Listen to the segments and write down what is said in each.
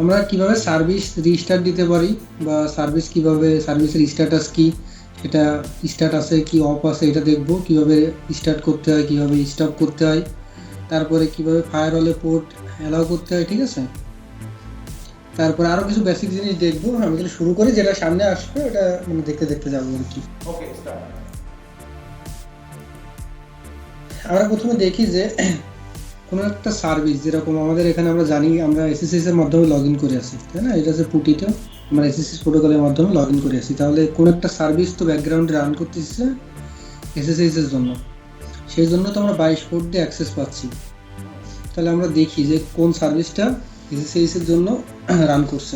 আমরা কিভাবে service restart দিতে পারি বা সার্ভিস কিভাবে সার্ভিসের স্ট্যাটাস কি, সেটা স্ট্যাটাসে কি অফ আছে এটা দেখব, কিভাবে স্টার্ট করতে হয়, কিভাবে স্টপ করতে হয়, তারপরে কিভাবে ফায়ারওয়ালে পোর্ট অ্যালাউ করতে হয়, ঠিক আছে। তারপরে আরো কিছু বেসিক জিনিস দেখবো। আমি তাহলে শুরু করি, যেটা সামনে আসবে ওটা মানে দেখতে দেখতে যাবো আর কি। ওকে, স্টার্ট। আমরা প্রথমে দেখি যে কোনো একটা সার্ভিস, যেরকম আমাদের এখানে আমরা জানি আমরা এসএসএস এর মাধ্যমে লগ ইন করে আসি, তাই না? এটা হচ্ছে পুটিতে আমরা এসএসএস প্রোটোকলের মাধ্যমে লগ ইন করে আসি। তাহলে কোনো একটা সার্ভিস তো ব্যাকগ্রাউন্ডে রান করতেছে এসএসএস এর জন্য, সেই জন্য তো আমরা 22 পোর্ট দিয়ে অ্যাক্সেস পাচ্ছি। তাহলে আমরা দেখি যে কোন সার্ভিসটা এসএসএস এর জন্য রান করছে।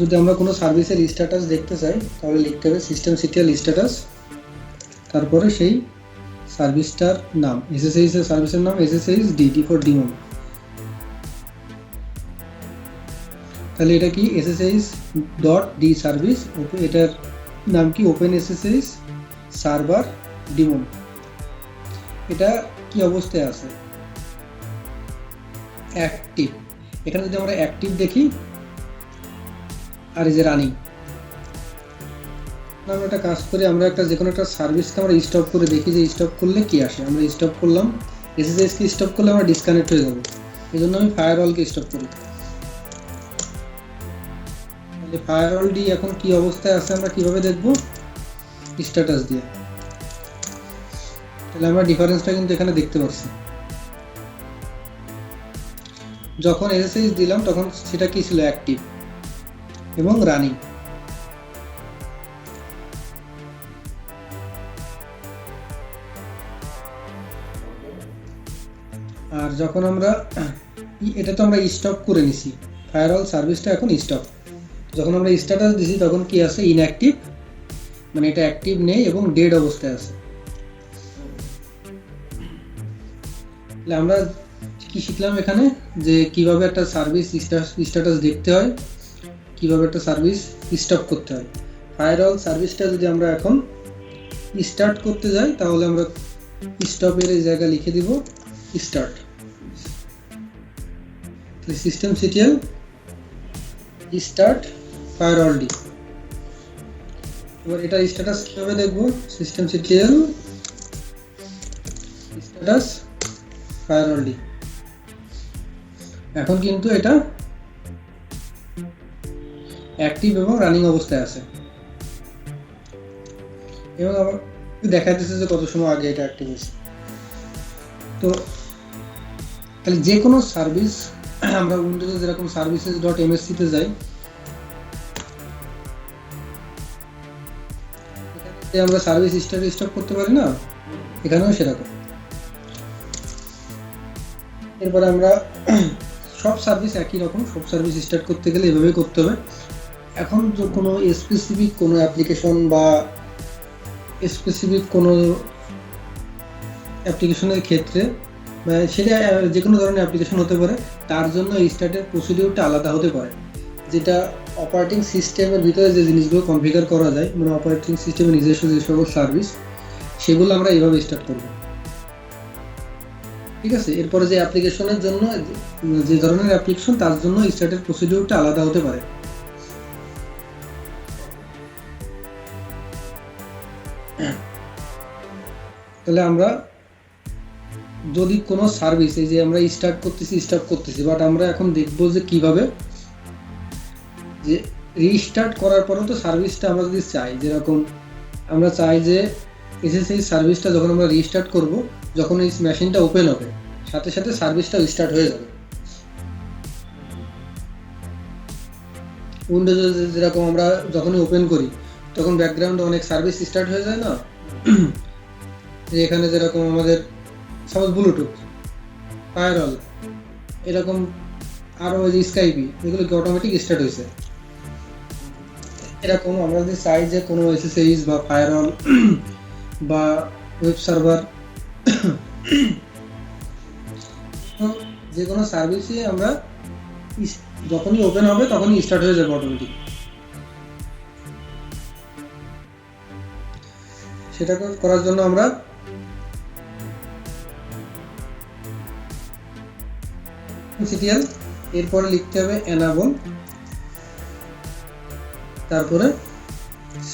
যদি আমরা কোনো সার্ভিসের স্ট্যাটাস দেখতে চাই তাহলে লিখতে হবে সিস্টেমসিটিএল স্ট্যাটাস, তারপরে সেই সার্ভিসটার নাম, এসএসএস এর সার্ভিসের নাম এসএসএস ডি ফর ডিমন। তাহলে এটা কি এসএসএস ডট ডি সার্ভিস, এটার নাম কি ওপেন এসএসএস সার্ভার ডিমন। এটা কি অবস্থায় আছে? অ্যাক্টিভ। এখানে যদি আমরা অ্যাক্টিভ দেখি আর এই যে রানিং, আমরা একটা কাজ করি, আমরা একটা যে কোনো একটা সার্ভিসকে আমরা স্টপ করে দেখি যে স্টপ করলে কি আসে। আমরা স্টপ করলাম, এসএসএস কে স্টপ করলে আমরা ডিসকানেক্ট হয়ে যাবো, এই জন্য আমি ফায়ারওয়ালকে স্টপ করি। তাহলে ফায়ারওয়ালটি এখন কি অবস্থায় আছে আমরা কিভাবে দেখব? স্ট্যাটাস দিয়ে। তাহলে আমরা ডিফারেন্সটা কিন্তু এখানে দেখতে পাচ্ছি। যখন এসএসএস দিলাম তখন সেটা কি ছিল? অ্যাক্টিভ এবং রানিং। আর যখন আমরা এটা তো আমরা স্টপ করে নিছি, ফায়ারওয়াল সার্ভিসটা এখন স্টপ। যখন আমরা স্ট্যাটাস দিছি তখন কি আছে? ইনঅ্যাক্টিভ, মানে এটা অ্যাক্টিভ নেই এবং ডেড অবস্থায় আছে। তাহলে আমরা কি শিখলাম এখানে? যে কিভাবে একটা সার্ভিস স্ট্যাটাস দেখতে হয়, কিভাবে একটা সার্ভিস স্টপ করতে হয়। ফায়ারওয়াল সার্ভিসটা যদি আমরা এখন স্টার্ট করতে যাই তাহলে আমরা স্টপের এই জায়গা লিখে দিব start. Systemctl start firewalld. এবার এটা স্ট্যাটাস কিভাবে দেখবো? Systemctl status firewalld. এখন কিন্তু এটা অ্যাক্টিভ এবং রানিং অবস্থায় আছে, এবং আবার দেখা যাচ্ছে যে কত সময় আগে এটা অ্যাক্টিভ হয়েছে। তো তাহলে যে কোনো সার্ভিস আমরা উইন্ডোজে যেরকম সার্ভিসেস ডট এমএসসি তে যাই, এখানে আমরা সার্ভিস স্টপ করতে পারি না, এখানেও সেরকম। এরপরে আমরা সব সার্ভিস একই রকম, সব সার্ভিস স্টার্ট করতে গেলে এভাবে করতে হবে। এখন কোনো স্পেসিফিক কোনো অ্যাপ্লিকেশন বা স্পেসিফিক কোনো অ্যাপ্লিকেশনের ক্ষেত্রে, সেটা যে কোনো ধরনের অ্যাপ্লিকেশন হতে পারে, তার জন্য স্টার্টের প্রসিডিউরটা আলাদা হতে পারে। যেটা অপারেটিং সিস্টেমের ভিতরে যে জিনিসগুলো কনফিগার করা যায়, মানে অপারেটিং সিস্টেমের নিজস্ব যে সকল সার্ভিস, সেগুলো আমরা এইভাবে স্টার্ট করব, ঠিক আছে। এরপরে যে অ্যাপ্লিকেশনের জন্য যে ধরনের অ্যাপ্লিকেশন, তার জন্য স্টার্টের প্রসিডিউরটা আলাদা হতে পারে। তাহলে আমরা যদি কোনো সার্ভিস, এই যে আমরা স্টার্ট করতেছি, বাট আমরা এখন দেখবো যে কিভাবে যে রিস্টার্ট করার পরেও তো সার্ভিসটা আমরা যদি চাই, যেরকম আমরা চাই যে এসএসএস সার্ভিসটা যখন আমরা রিস্টার্ট করব, যখন এই মেশিনটা ওপেন হবে সাথে সাথে সার্ভিসটা স্টার্ট হয়ে যাবে। উইন্ডোজে যেরকম আমরা যখনই ওপেন করি তখন ব্যাকগ্রাউন্ডে অনেক সার্ভিস স্টার্ট হয়ে যায় না? এখানে যেরকম আমাদের সাপোজ ব্লুটুথ, ফায়ারওয়াল, এরকম আরও ওই যে স্কাইপি, এগুলো কি অটোমেটিক স্টার্ট হয়েছে। এরকম আমরা যদি চাই যে কোনো এসএসএস বা ফায়ারওয়াল বা ওয়েব সার্ভার, যে কোনো সার্ভিসই আমরা যখনই ওপেন হবে তখনই স্টার্ট হয়ে যাবে অটোমেটিক। সেটা করার জন্য আমরা সিটিএল, এরপরে লিখতে হবে এনাবল, তারপরে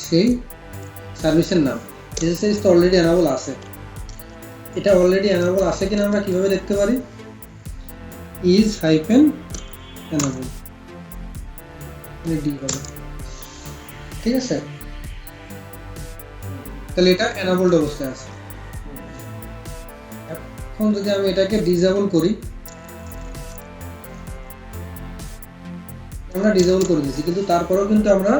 সেই সার্ভিসের নাম। এসএসএস তো অলরেডি এনাবল আছে, এটা অলরেডি এনাবল আছে কিনা আমরা কিভাবে দেখতে পারি? ইজ হাইফেন এনাবল ডি হবে, ঠিক আছে? তাহলে এটা এনাবলড অবস্থায় আছে। এখন যদি আমি এটাকে ডিসেবল করি, আমরা ডিসেবল করে দিয়েছি, কিন্তু তারপরেও কিন্তু আমরা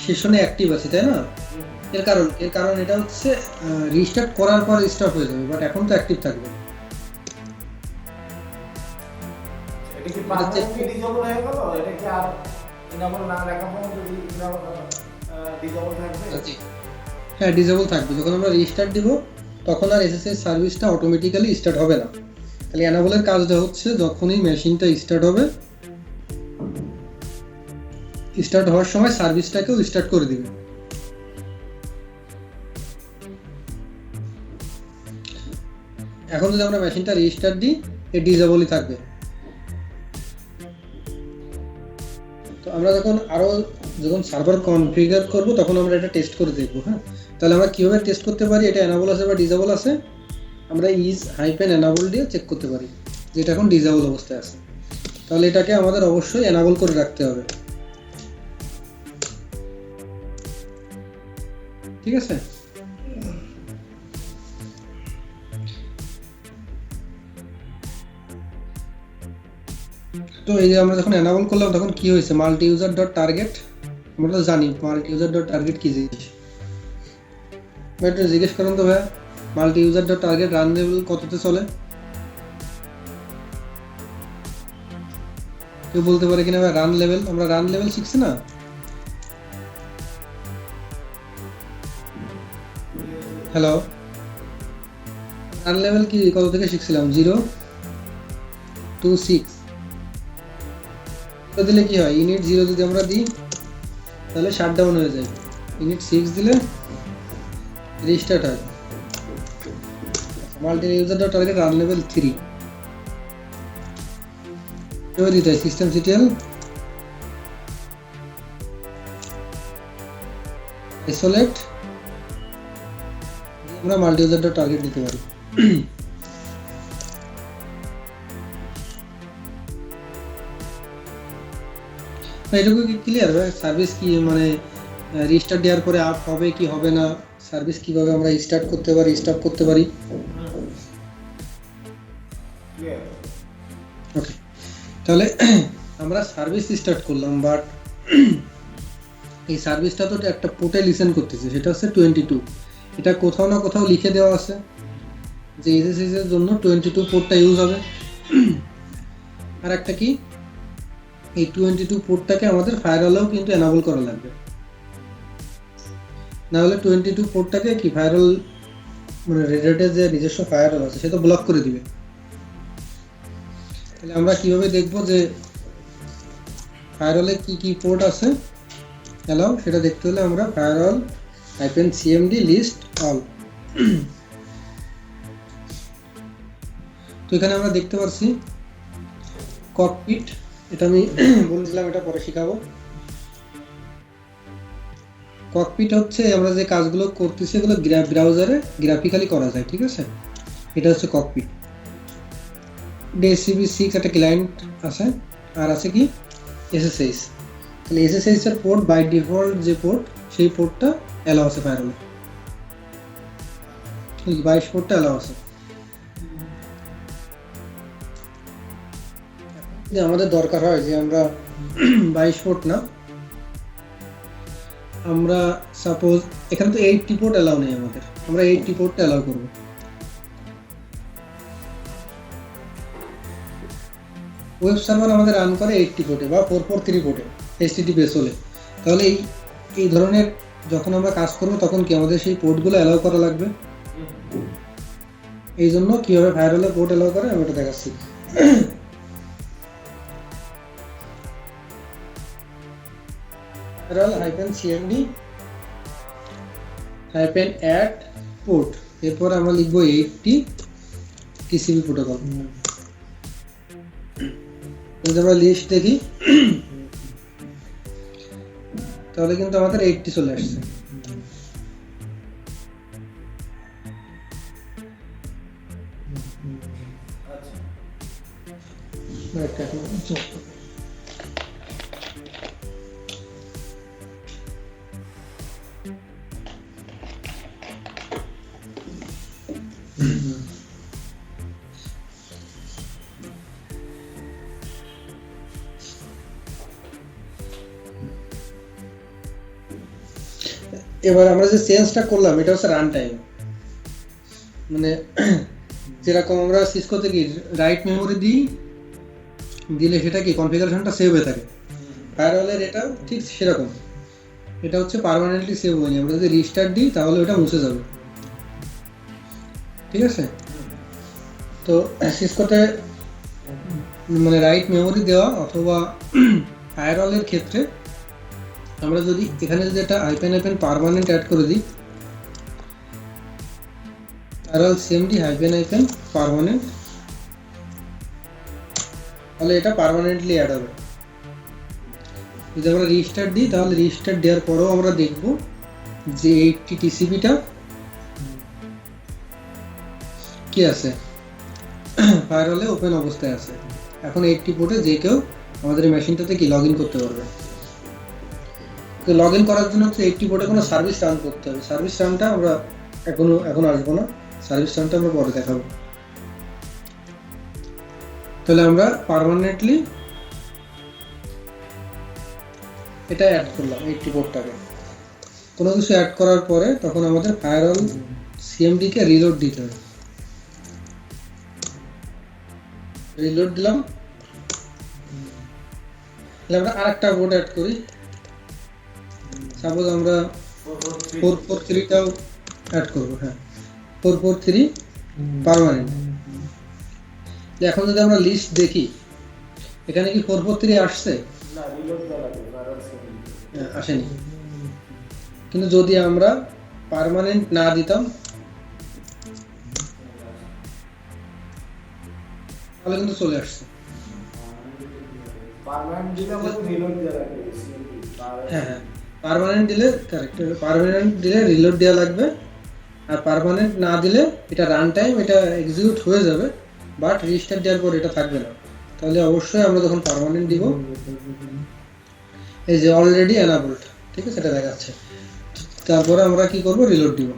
সেশনে অ্যাক্টিভ আছি, তাই না? এর কারণ এটা হচ্ছে রিস্টার্ট করার পর স্টপ হয়ে যাবে, বাট এখন তো অ্যাক্টিভ থাকবে। এটা কি পারমানেন্টলি ডিসেবল হয়ে গেল? এটা কি আর ইনেবল না রাখা পর্যন্ত ডিসেবল থাকবে? হ্যাঁ, ডিসেবল থাকবে। যখন আমরা রিস্টার্ট দিব তখন আর এসএসএস সার্ভিসটা অটোমেটিক্যালি স্টার্ট হবে না। তাহলে এনাবলের কাজটা হচ্ছে যখনই মেশিনটা স্টার্ট হবে, স্টার্ট হওয়ার সময় সার্ভিসটাকেও স্টার্ট করে দিবে। এখন যদি আমরা মেশিনটা রিস্টার্ট দিই, এই ডিসেবলই থাকবে। তো আমরা যখন সার্ভার কনফিগার করব তখন আমরা এটা টেস্ট করে দেখব। হ্যাঁ, তাহলে আমরা কিভাবে টেস্ট করতে পারি এটা এনাবল আছে বা ডিসেবল আছে? আমরা ইজ হাইফেন এনাবল দিয়ে চেক করতে পারি যে এটা এখন ডিসেবল অবস্থায় আছে। তাহলে এটাকে আমাদের অবশ্যই এনাবল করে রাখতে হবে, ঠিক আছে? তো এই যে আমরা যখন এনাবল করলাম তখন কি হয়েছে? মাল্টি ইউজার ডট টার্গেট, আমরা তো জানি মাল্টি ইউজার ডট টার্গেট কি জিনিস। একটু জিজ্ঞেস করুন তো ভাইয়া, multi user dot target run level কততে চলে? কেউ বলতে পারে কিনা ভাই? রান লেভেল, আমরা রান লেভেল শিখছি না? হ্যালো, রান লেভেল কি কত থেকে শিখছিলাম? 0 to 6 দিলে কি হয়? ইউনিট 0 যদি আমরা দিই তাহলে শাটডাউন হয়ে যায়, ইউনিট 6 দিলে রিস্টার্ট হয়। Multi user dot target run level 3 এভাবে দিতে হয়। সিস্টেম সিটিএল আইসোলেট, আমরা মাল্টি ইউজার ডট টার্গেট দিতে পারি। এটুকু কি ক্লিয়ার? সার্ভিস কি মানে রিস্টার্ট দেওয়ার পরে আপ হবে কি হবে না, সার্ভিস কিভাবে আমরা স্টার্ট করতে পারি, স্টপ করতে পারি? ওকে, তাহলে আমরা সার্ভিস স্টার্ট করলাম, বাট এই সার্ভিসটা তো একটা পোর্টে লিসেন করতেছে, সেটা হচ্ছে 22। এটা কোথাও না কোথাও লিখে দেওয়া আছে যে এসএসএস এর জন্য 22 পোর্টটা ইউজ হবে। আর একটা কি, এই 22 পোর্টটাকে আমাদের ফায়ারওয়ালেও কিন্তু এনাবল করা লাগবে, না হলে 22 পোর্টটাকে কি ফায়ারওয়াল মানে রেড হ্যাটের যে নিজস্ব ফায়ারওয়াল আছে সে তো ব্লক করে দিবে। তাহলে আমরা কিভাবে দেখব যে ফায়ারওয়ালে কি কি পোর্ট আছে অ্যালাউ, সেটা দেখতে হলে আমরা ফায়ারওয়াল -cmd লিস্ট অল। তো এখানে আমরা দেখতে পাচ্ছি ককপিট, এটা আমি বলেছিলাম এটা পরে শিখাবো। ককপিট হচ্ছে আমরা যে কাজগুলো করতেছি এগুলো ব্রাউজারে গ্রাফিক্যালি করা যায়, ঠিক আছে? এটা হচ্ছে ককপিট। DHCP6 একটা ক্লায়েন্ট আছে, আর আছে কি SSH। তাহলে SSH এর পোর্ট বাই ডিফল্ট যে পোর্ট, সেই পোর্টটা অ্যালাউ আছে ফায়ারওয়ালে, 22 পোর্টটা অ্যালাউ আছে। যে আমাদের দরকার হয় যে আমরা 22 পোর্ট না, আমরা সাপোজ এখানে তো 80 পোর্ট অ্যালাউ নেই আমাদের, আমরা 80 পোর্টটা অ্যালাউ করব। ওয়েব সার্ভার আমাদের রান করে 80 পোর্টে বা 443 পোর্টে HTTPS হলে। তাহলে এই ধরনের যখন আমরা কাজ করব তখন কি আমাদের সেই পোর্টগুলো অ্যালাউ করা লাগবে। এই জন্য কিভাবে ফায়ারওয়ালে পোর্ট অ্যালাউ করে আমি এটা দেখাচ্ছি। -cmd -add port, এরপর আমরা লিখব 80 TCP প্রোটোকল। যদি আমরা লিস্ট দেখি তাহলে কিন্তু আমাদের 80 চলে আসছে। এবার আমরা যে চেঞ্জটা করলাম এটা হচ্ছে রান টাইম, মানে যেরকম আমরা সিসকোতে কি রাইট মেমোরি দিলে সেটা কি কনফিগারেশনটা সেভ হয়ে থাকে, ফায়ারওয়ালের এটাও ঠিক সেরকম, এটা হচ্ছে পার্মানেন্টলি সেভ হয়নি, আমরা যদি রিস্টার্ট দিই তাহলে ওটা মুছে যাবে। ঠিক আছে, তো সিসকোতে মানে রাইট মেমোরি দেওয়া অথবা ফায়ারওয়ালের ক্ষেত্রে আমরা যদি এখানে যদি একটা আইপেন পার্মানেন্ট অ্যাড করে দিই, ফায়ারওয়াল সিএমডি আইপেন পার্মানেন্ট, তাহলে এটা পার্মানেন্টলি অ্যাড হবে। যদি আমরা রিস্টার্ট দিই তাহলে রিস্টার্ট দেওয়ার পরেও আমরা দেখব যে 80 টিসিপিটা কি আছে, ফায়ারওয়ালে ওপেন অবস্থায় আছে। এখন 80 পোর্টে যে কেউ আমাদের মেশিনটাতে কি লগ ইন করতে পারবে। তো লগ ইন করার জন্য হচ্ছে 80 পোর্টে কোনো সার্ভিস রান করতে হবে। সার্ভিস রানটা আমরা এখন আসবো না, সার্ভিস রানটা আমরা পরে দেখাবো। তাহলে আমরা পার্মানেন্টলি এটা অ্যাড করলাম 80 পোর্টটাকে। কোনো কিছু অ্যাড করার পরে তখন আমাদের ফায়ারওয়াল সিএমডি কে রিলোড দিতে হবে। রিলোড দিলাম, তাহলে আমরা আরেকটা পোর্ট অ্যাড করি। সাপোজ আমরা 443টাও অ্যাড করবো। হ্যাঁ, 443 পার্মানেন্ট। এখন যদি আমরা লিস্ট দেখি এখানে কি 443 আসছে? না, রিলোড দেওয়া লাগবে, ফায়ারওয়াল সিএমডি আসেনি। কিন্তু যদি আমরা পার্মানেন্ট না দিতাম তাহলে কিন্তু চলে আসছে। পার্মানেন্ট দিলে আমাদের রিলোড দেওয়া লাগবে সিএমডি। হ্যাঁ, পার্মানেন্ট দিলে কারেক্ট, পার্মানেন্ট দিলে রিলোড দেওয়া লাগবে, আর পার্মানেন্ট না দিলে এটা রান টাইম এটা এক্সিকিউট হয়ে যাবে, বাট রিস্টার্ট দেওয়ার পর এটা থাকবে না। তাহলে অবশ্যই আমরা যখন পার্মানেন্ট দিব, এই যে অলরেডি এনাবলড, ঠিক আছে, এটা দেখাচ্ছে। তারপরে আমরা কি করব, রিলোড দিব।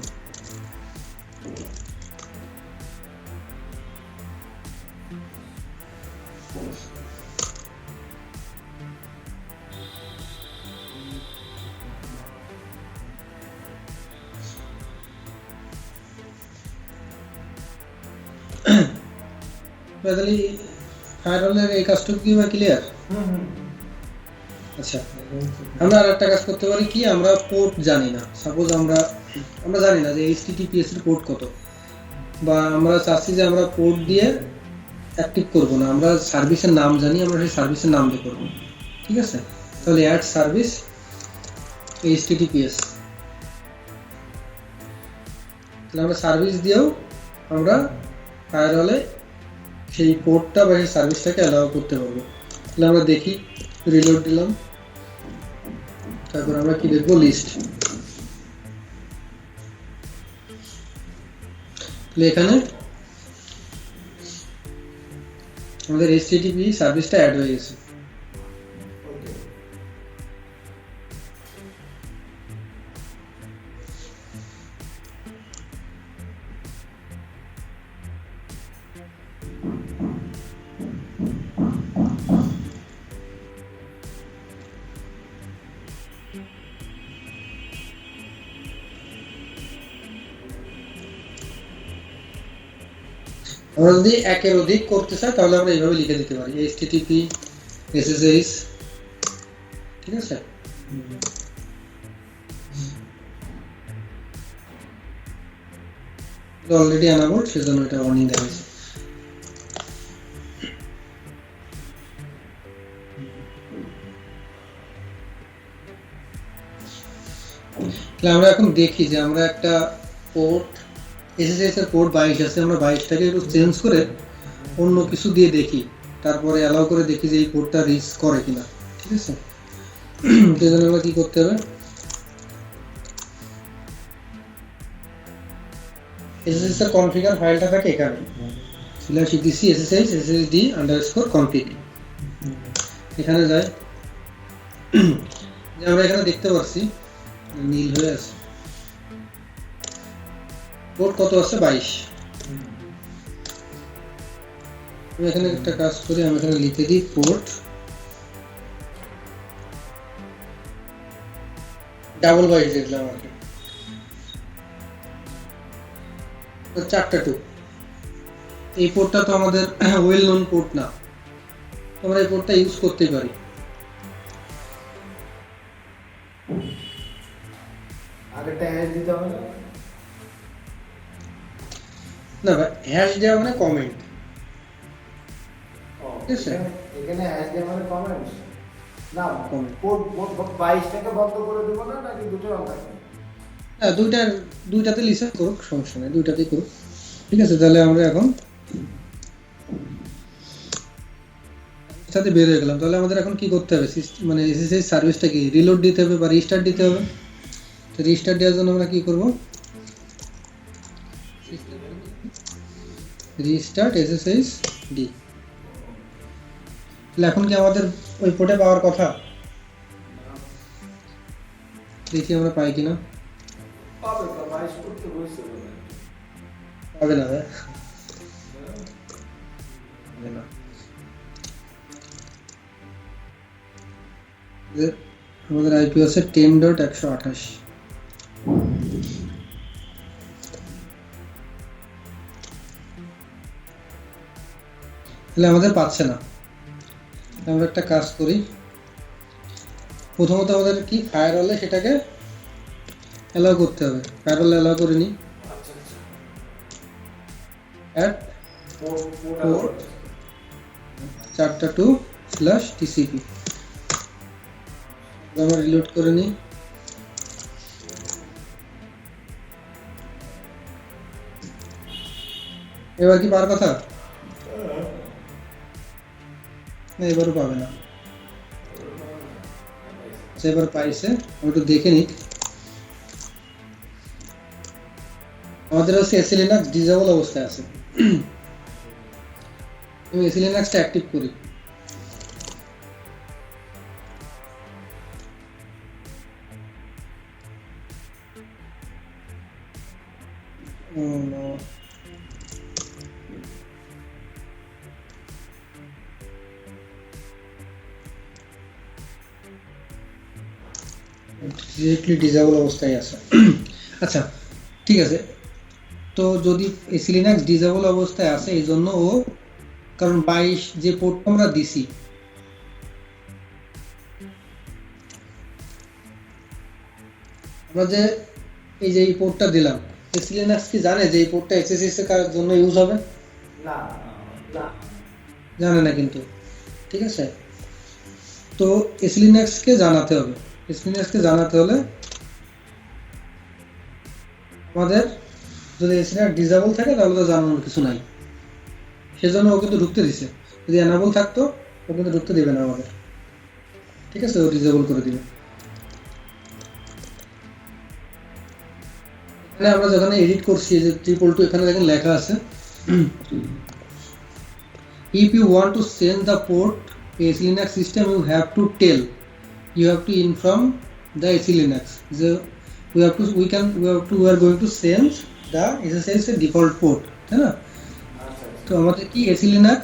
তাহলে ফায়ারওয়ালের এই কাজটুকু কি বা ক্লিয়ার? আচ্ছা, আমরা আরেকটা কাজ করতে পারি কি, আমরা পোর্ট জানি না, সাপোজ আমরা জানি না যে এইচটিটিপিএস এর পোর্ট কত, বা আমরা চাচ্ছি যে আমরা পোর্ট দিয়ে অ্যাক্টিভ করব না, আমরা সার্ভিসের নাম জানি, আমরা সেই সার্ভিসের নাম দিয়ে করব। ঠিক আছে, তাহলে অ্যাড সার্ভিস এইচটিটিপিএস, তাহলে আমরা সার্ভিস দিয়েও আমরা ফায়ারওয়ালে সেই পোর্টটা বা সেই সার্ভিসটাকে অ্যালাউ করতে পারবো। তাহলে আমরা দেখি, রিলোড দিলাম, তারপর আমরা কি দেখবো, লিস্ট। তাহলে এখানে আমাদের এইচটিটিপি সার্ভিসটা অ্যাড হয়ে গেছে। আমরা যদি একের অধিক করতে চাই তাহলে আমরা এইভাবে লিখে দিতে পারি, এইচটিটিপি এসএসএইচ। ঠিক আছে, অলরেডি এনাবলড, সেজন্য এটা ওয়ার্নিং দেখাচ্ছে। তাহলে আমরা এখন দেখি যে আমরা একটা পোর্ট এসএসএইচ এর পোর্ট 22 আছে, আমরা 22টাকে একটু চেঞ্জ করে অন্য কিছু দিয়ে দেখি তারপরে অ্যালাউ করে দেখি যে এই পোর্টটা রিচ করে কিনা, ঠিক আছে। সেই জন্য আমরা কি করতে হবে, SSH এর কনফিগার ফাইলটা থাকে এখানে /etc/sshd_config, এখানে যাই, যে আমরা এখানে দেখতে পাচ্ছি নীল হয়ে আছে, পোর্ট কত আছে 22। আমি এখানে একটা কাজ করি, আমি এখানে লিখে দিই পোর্ট ডাবল 22 লিখলাম আর কি, 4টা 2। এই পোর্টটা তো আমাদের ওয়েল নোন পোর্ট না, আমরা এই পোর্টটা ইউজ করতে পারি। আগেরটা হ্যাশ দিতে হবে না? না ভাই, হ্যাশ দেওয়া মানে কমেন্ট, ঠিক আছে, এখানে হ্যাশ দেওয়া মানে কমেন্ট না, Comment. পোর্ট 22টাকে বন্ধ করে দেব না, নাকি দুটো অন থাকবে? হ্যাঁ, দুইটাতে লিসেন করুক, সমস্যা নেই, দুইটাতেই করুক, ঠিক আছে। তাহলে আমরা এখন সাথে বের হয়ে গেলাম। তাহলে আমাদের এখন কি করতে হবে, মানে SSH সার্ভিসটা কি রিলোড দিতে হবে বা রিস্টার্ট দিতে হবে। তো রিস্টার্ট দেওয়ার জন্য আমরা কি করব, রিস্টার্ট SSH D। তাহলে এখন কি আমাদের ওই পোর্টে পাওয়ার কথা, দেখি আমরা পাই কিনা। পাবে তো, 22 করতে হয়েছে বলে। পাবে না ভাই, পাবে না। আমাদের আইপি আছে 10.128। তাহলে আমাদের পাচ্ছে না। আমরা একটা কাজ করি, প্রথমত আমাদের কি ফায়ারওয়ালে সেটাকে অ্যালাউ করতে হবে, ফায়ারওয়ালে অ্যালাউ করে নিই, আচ্ছা আচ্ছা, অ্যাট পোর্ট 4.2/TCP। আমরা রিলোড করে নিই, এবার কি পাওয়ার কথা না, এবারও পাবে না। এবার পাইছে, আমি একটু দেখে নিই। আমাদের হচ্ছে এসি লিনাক্স ডিসেবল অবস্থায় আছে, আমি এসি লিনাক্সটা অ্যাক্টিভ করি। Oh no. ডিরেক্টলি ডিসেবল অবস্থায় আছে। আচ্ছা ঠিক আছে, তো যদি এসি লিনাক্স ডিসেবল অবস্থায় আছে এই জন্য ও, কারণ 22 যে পোর্ট আমরা দিছি, আমরা যে এই যে এই পোর্টটা দিলাম, এসি লিনাক্স কি জানে যে এই পোর্টটা এসএসএস এর জন্য ইউজ হবে? না না, জানে না কিন্তু, ঠিক আছে। তো এসি লিনাক্স কে জানাতে হবে, এসি লিনাক্স কে জানাতে হলে আমাদের যদি এসি লিনাক্স ডিসেবল থাকে তাহলে তো জানানোর কিছু নাই, সেজন্য ও কিন্তু ঢুকতে দিছে। যদি এনাবল থাকতো ও কিন্তু ঢুকতে দিবে না আমাদের, ঠিক আছে, ও ডিসেবল করে দিবে। এখানে আমরা যখন এডিট করছি যে 222 এখানে দেখেন লেখা আছে, if you want to change the port AC Linux system you have to inform the AC Linux যে we are going to change the SSH default port, তাই না? তো আমাদের কি AC Linux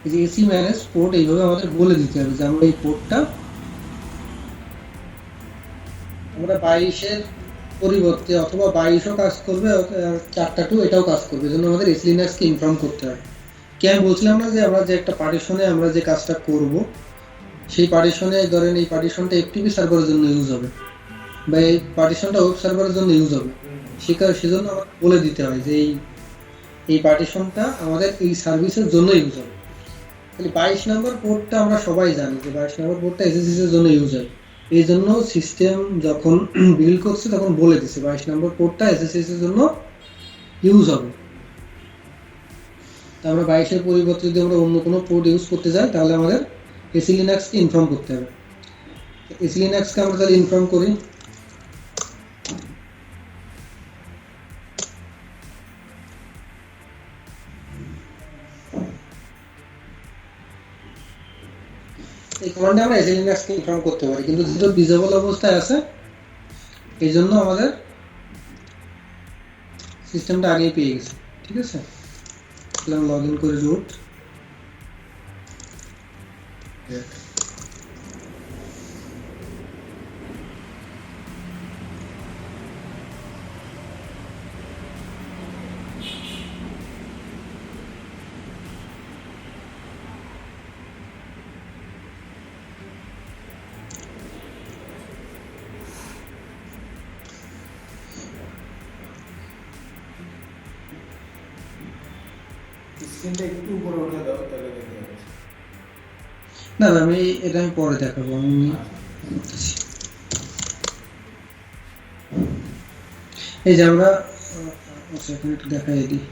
এই যে AC manage port এইভাবে আমাদের বলে দিতে হবে যে আমরা এই পোর্টটা আমরা 22 এর পরিবর্তে অথবা 22ও কাজ করবে, 4.2 এটাও কাজ করবে, এজন্য আমাদের AC Linux কে ইনফর্ম করতে হবে। কি আমি বলছিলাম না যে আমরা যে একটা পার্টিশনে আমরা যে কাজটা করব, সেই পার্টিশনে ধরেন এই পার্টিশনটা এফটিপি সার্ভারের জন্য ইউজ হবে বা এই পার্টিশনটা ওয়েব সার্ভারের জন্য ইউজ হবে, সেজন্য আমাদের বলে দিতে হয় যে এই পার্টিশনটা আমাদের এই সার্ভিসের জন্য ইউজ হবে। তাহলে 22 নম্বর পোর্টটা আমরা সবাই জানি যে 22 নম্বর পোর্টটা এসএসএস এর জন্য ইউজ হয়, এই জন্য সিস্টেম যখন বিল্ড করছে তখন বলে দিছে 22 নম্বর পোর্টটা এসএসএস এর জন্য ইউজ হবে। তো আমরা 22-এর পরিবর্তে যদি আমরা অন্য কোনো পোর্ট ইউজ করতে যাই তাহলে আমাদের এসি লিনাক্সকে ইনফর্ম করতে হবে। এসি লিনাক্সকে আমরা তাহলে ইনফর্ম করি। এই কমান্ডে আমরা এসি লিনাক্সকে ইনফর্ম করতে পারি, কিন্তু যেহেতু ডিসেবল অবস্থায় আছে এই জন্য আমাদের সিস্টেমটা আগেই পেয়ে গেছে। ঠিক আছে, লগ ইন করে রুট। স্ক্রিনটা একটু উপরে উঠে দাও তাহলে দেখতে পাচ্ছি। না না, এটা আমি পরে দেখাবো। আমি এই যে আমরা আচ্ছা এখানে একটু দেখাই দিই।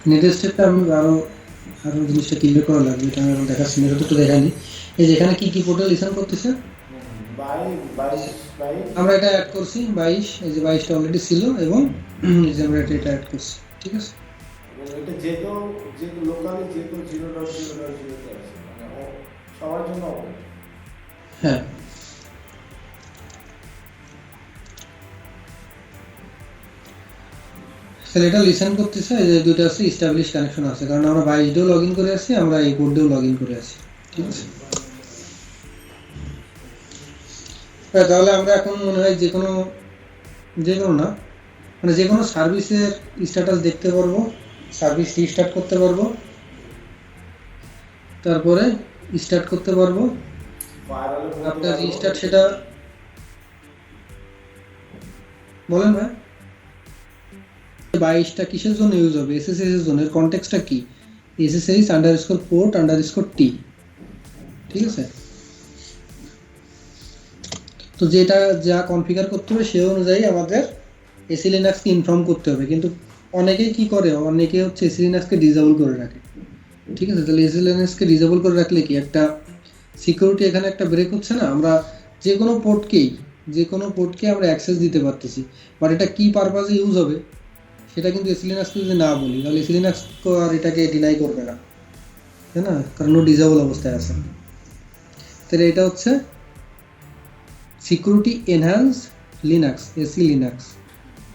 নেটের স্টেপটা আমি আরো জিনিসটা ক্লিয়ার করা লাগবে, এটা আমি দেখাচ্ছি না, একটু দেখাইনি। এই যে এখানে কি কি পোর্টাল লিসেন করতেছে, 22 আমরা এটা অ্যাড করছি 22। এই যে 22টা অলরেডি ছিল এবং এই যে আমরা এটা অ্যাড করছি। ঠিক আছে, এটা যেহেতু লোকালি যেহেতু 0.0.0 তে আছে, মানে সবার জন্য ওপেন। হ্যাঁ তাহলে এটা লিসেন করতেছে। এই যে দুটো আছে এস্টাবলিশ কানেকশন আছে, কারণ আমরা 22 দিয়েও লগ ইন করে আছি, আমরা এই পোর্ট দিয়েও লগ ইন করে আছি। ঠিক আছে, তাহলে আমরা এখন মনে হয় যে কোনো না, মানে যে কোনো সার্ভিসের স্ট্যাটাস দেখতে পারবো, সার্ভিস রিস্টার্ট করতে পারবো, তারপরে স্টার্ট করতে পারবো। আপনার রিস্টার্ট সেটা বলেন ভাই। 22টা কিসের জন্য ইউজ হবে? এসএসএস এর জন্য। এর কনটেক্সটটা কি? SSH_port_t। ঠিক আছে, তো যেটা যা কনফিগার করতে হবে সেই অনুযায়ী আমাদের এসি লিনাক্সকে ইনফর্ম করতে হবে। কিন্তু অনেকেই কি করে, অনেকে হচ্ছে এসি লিনাক্সকে ডিসেবল করে রাখে। ঠিক আছে, তাহলে এসি লিনাক্সকে ডিসেবল করে রাখলে কি একটা সিকিউরিটি এখানে একটা ব্রেক হচ্ছে না। আমরা যে কোনো পোর্টকে আমরা অ্যাক্সেস দিতে পারতেছি, বাট এটা কি পারপাজে ইউজ হবে সেটা কিন্তু এসি লিনাক্সকে যদি না বলি তাহলে এসি লিনাক্স আর এটাকে ডিনাই করবে না, তাই না? কারণ ও ডিসেবল অবস্থায় আছে। তাহলে এটা হচ্ছে security enhance Linux, AC Linux,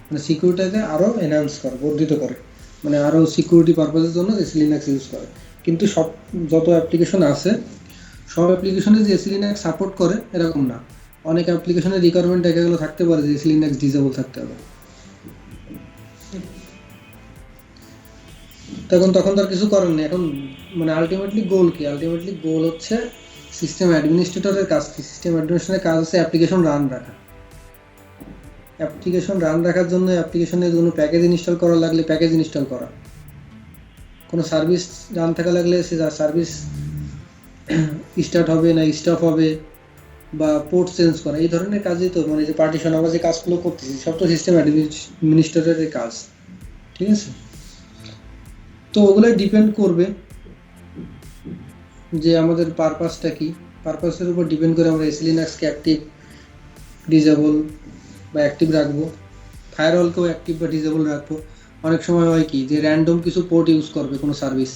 মানে সিকিউরিটিকে আরও এনহ্যান্স করে, বর্ধিত করে, মানে আরও সিকিউরিটি পারপাসের জন্য এসি লিনাক্স ইউজ করে। কিন্তু যত অ্যাপ্লিকেশন আছে সব অ্যাপ্লিকেশনে যে এসি লিনাক্স সাপোর্ট করে এরকম না। অনেক অ্যাপ্লিকেশনের রিকোয়ারমেন্ট এগুলো থাকতে পারে যে এসি লিনাক্স ডিসেবল থাকতে হবে, তখন তার কিছু করার নেই। এখন মানে আলটিমেটলি গোল কি? আলটিমেটলি গোল হচ্ছে সিস্টেম অ্যাডমিনিস্ট্রেটরের কাজ কি? সিস্টেম অ্যাডমিনিস্ট্রেটরের কাজ হচ্ছে অ্যাপ্লিকেশন রান রাখা। অ্যাপ্লিকেশন রান রাখার জন্য অ্যাপ্লিকেশনের জন্য প্যাকেজ ইনস্টল করা লাগলে প্যাকেজ ইনস্টল করা, কোনো সার্ভিস রান থাকা লাগলে সে সার্ভিস স্টার্ট হবে না স্টপ হবে, বা পোর্ট চেঞ্জ করা, এই ধরনের কাজই তো মানে যে পার্টিশন আমরা যে কাজগুলো করতেছি সব তো সিস্টেম অ্যাডমিনিস্ট্রেটরের কাজ। ঠিক আছে, তো ওগুলো ডিপেন্ড করবে যে আমাদের পারপাসটা কি, পারপাসের উপর ডিপেন্ড করে আমরা এসি লিনাক্সকে অ্যাক্টিভ, ডিসেবল বা অ্যাক্টিভ রাখবো, ফায়ারওয়ালকেও অ্যাক্টিভ বা ডিসেবল রাখবো। অনেক সময় হয় কি যে র্যান্ডম কিছু পোর্ট ইউজ করবে কোনো সার্ভিস,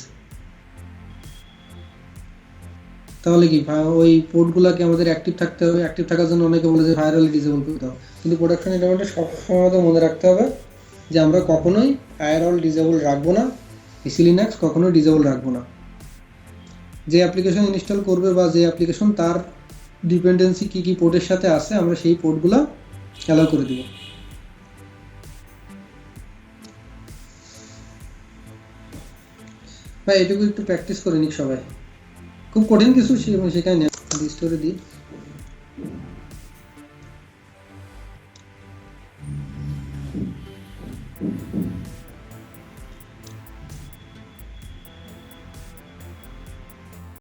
তাহলে কি ওই পোর্টগুলোকে আমাদের অ্যাক্টিভ থাকতে হবে। অ্যাক্টিভ থাকার জন্য অনেকে বলে যে ফায়ারওয়াল ডিসেবল করে দাও, কিন্তু প্রোডাকশন এনভায়রনমেন্টে সবসময় তো মনে রাখতে হবে যে আমরা কখনোই ফায়ারওয়াল ডিসেবল রাখবো না, এসি লিনাক্স কখনোই ডিসেবল রাখবো না। যে অ্যাপ্লিকেশন ইনস্টল করবে বা যে অ্যাপ্লিকেশন তার ডিপেন্ডেন্সি কি পোর্টের সাথে আছে আমরা সেই পোর্টগুলো অ্যালাউ করে দিব। ভাই এটুকু একটু প্র্যাকটিস করে নিক সবাই, খুব কঠিন কিছু শেখায় না, রিস্টোরে দিই।